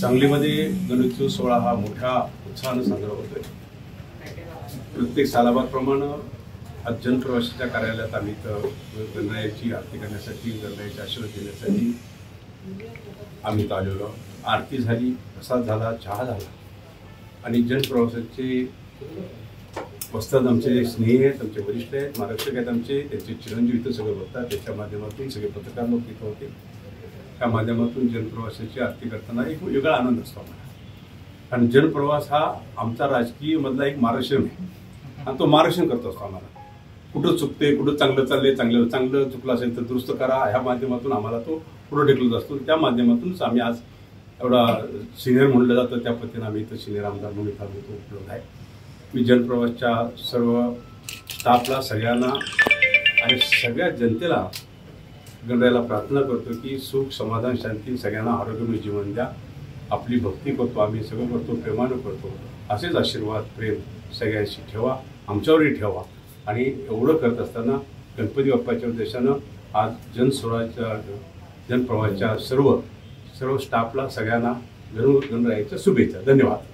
सांगलीमध्ये गणेशोत्सव सोहळा हा मोठ्या उत्साहाने साजरा होतोय। प्रत्येक सालाबादप्रमाणे आज जनप्रवासाच्या कार्यालयात आम्ही गणरायाची आरती करण्यासाठी, गणरायाचे आशीर्वाद देण्यासाठी आम्ही आलेलो। आरती झाली, प्रसाद झाला, चहा झाला आणि जनप्रवासाचे वस्तात आमचे स्नेही आहेत, आमचे वरिष्ठ आहेत, मार्गदर्शक आहेत, आमचे त्यांचे चिरंजीव इथं सगळं बघतात। त्याच्या माध्यमातून सगळे पत्रकार लोक इथं होते। त्या माध्यमातून जनप्रवासाची आरती करताना एक वेगळा आनंद असतो आम्हाला। आणि जनप्रवास हा आमचा राजकीय मधला एक मार्गदर्शन आहे आणि तो मार्गदर्शन करत असतो आम्हाला। कुठं चुकते, कुठं चांगलं चाललंय, चांगलं चुकलं असेल तर दुरुस्त करा, ह्या माध्यमातून आम्हाला तो पुढे ढकलत असतो। त्या माध्यमातूनच आम्ही आज एवढा सिनियर म्हणलं जातं त्या पद्धतीने आम्ही इथं सिनियर आमदार म्हणून इथं तो उपलब्ध आहे। मी जनप्रवासच्या सर्व स्टाफला, सगळ्यांना आणि सगळ्या जनतेला गणरायाला प्रार्थना करतो की सुख, समाधान, शांती, सगळ्यांना आरोग्यमय जीवन द्या। आपली भक्ती करतो, आम्ही सगळं करतो, प्रेमानं करतो। असेच आशीर्वाद, प्रेम सगळ्यांशी ठेवा, आमच्यावरही ठेवा। आणि एवढं करत असताना गणपती बाप्पाच्या उद्देशानं आज जनप्रवासच्या सर्व स्टाफला, सगळ्यांना गणरायाच्या शुभेच्छा। धन्यवाद।